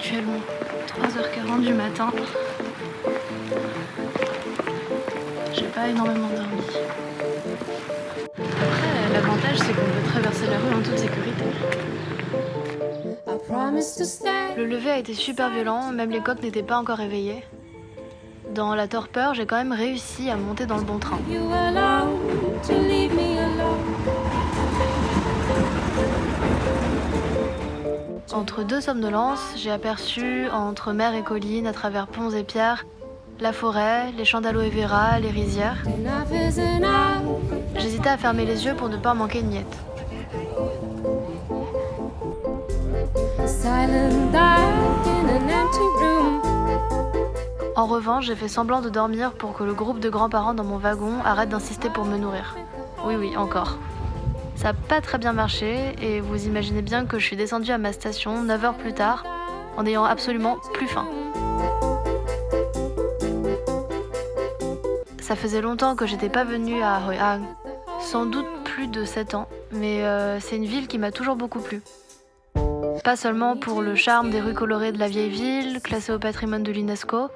actuellement 3h40 du matin. J'ai pas énormément dormi. Après, l'avantage c'est qu'on peut traverser la rue en toute sécurité. Le lever a été super violent, même les coqs n'étaient pas encore réveillés. Dans la torpeur, j'ai quand même réussi à monter dans le bon train. Entre deux somnolences, j'ai aperçu, entre mer et collines, à travers ponts et pierres, la forêt, les champs d'aloe vera, les rizières. J'hésitais à fermer les yeux pour ne pas manquer une miette. En revanche, j'ai fait semblant de dormir pour que le groupe de grands-parents dans mon wagon arrête d'insister pour me nourrir. Oui, encore. Ça n'a pas très bien marché et vous imaginez bien que je suis descendue à ma station 9 heures plus tard en n'ayant absolument plus faim. Ça faisait longtemps que j'étais pas venue à Hoi An, sans doute plus de 7 ans, mais c'est une ville qui m'a toujours beaucoup plu. Pas seulement pour le charme des rues colorées de la vieille ville, classée au patrimoine de l'UNESCO,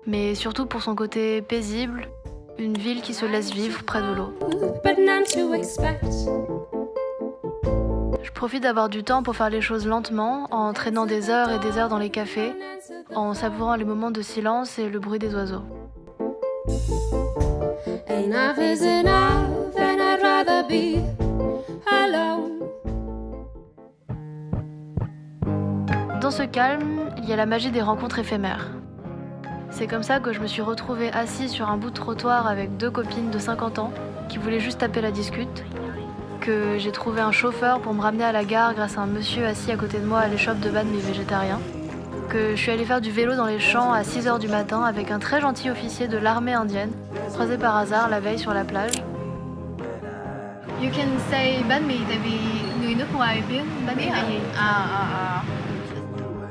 mais surtout pour son côté paisible, une ville qui se laisse vivre près de l'eau. Je profite d'avoir du temps pour faire les choses lentement, en traînant des heures et des heures dans les cafés, en savourant les moments de silence et le bruit des oiseaux. Dans ce calme, il y a la magie des rencontres éphémères. C'est comme ça que je me suis retrouvée assise sur un bout de trottoir avec deux copines de 50 ans qui voulaient juste taper la discute, que j'ai trouvé un chauffeur pour me ramener à la gare grâce à un monsieur assis à côté de moi à l'échoppe de bad mais végétarien, que je suis allée faire du vélo dans les champs à 6h du matin avec un très gentil officier de l'armée indienne, croisé par hasard la veille sur la plage. You can say bánh mì tại vì người nước ngoài biết bánh mì là gì.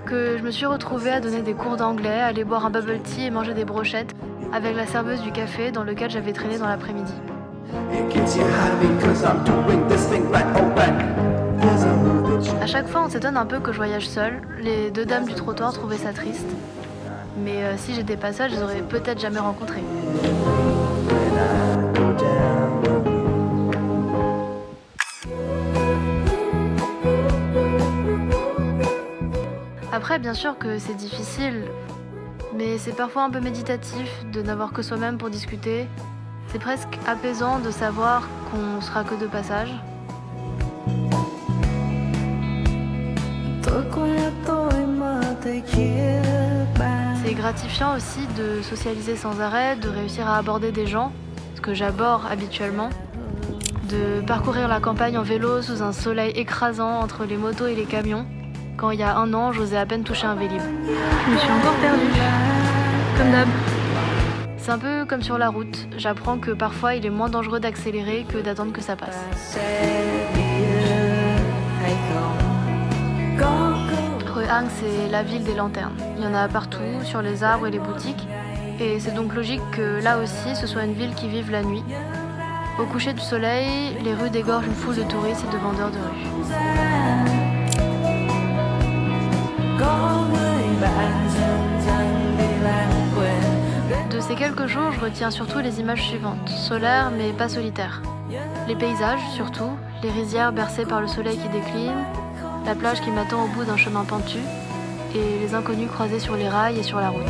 Que je me suis retrouvée à donner des cours d'anglais, aller boire un bubble tea et manger des brochettes avec la serveuse du café dans lequel j'avais traîné dans l'après-midi. À chaque fois, on s'étonne un peu que je voyage seule. Les deux dames du trottoir trouvaient ça triste. Mais si j'étais pas seule, je les aurais peut-être jamais rencontrées. Après, bien sûr que c'est difficile, mais c'est parfois un peu méditatif de n'avoir que soi-même pour discuter. C'est presque apaisant de savoir qu'on sera que de passage. C'est gratifiant aussi de socialiser sans arrêt, de réussir à aborder des gens, ce que j'aborde habituellement, de parcourir la campagne en vélo sous un soleil écrasant entre les motos et les camions. Quand il y a un an, j'osais à peine toucher un Vélib. Je me suis encore perdue, comme d'hab. C'est un peu comme sur la route. J'apprends que parfois il est moins dangereux d'accélérer que d'attendre que ça passe. Hoi An, c'est la ville des lanternes. Il y en a partout, sur les arbres et les boutiques. Et c'est donc logique que là aussi, ce soit une ville qui vive la nuit. Au coucher du soleil, les rues dégorgent une foule de touristes et de vendeurs de rue. De ces quelques jours, je retiens surtout les images suivantes, solaires mais pas solitaires. Les paysages surtout, les rizières bercées par le soleil qui décline, la plage qui m'attend au bout d'un chemin pentu, et les inconnus croisés sur les rails et sur la route.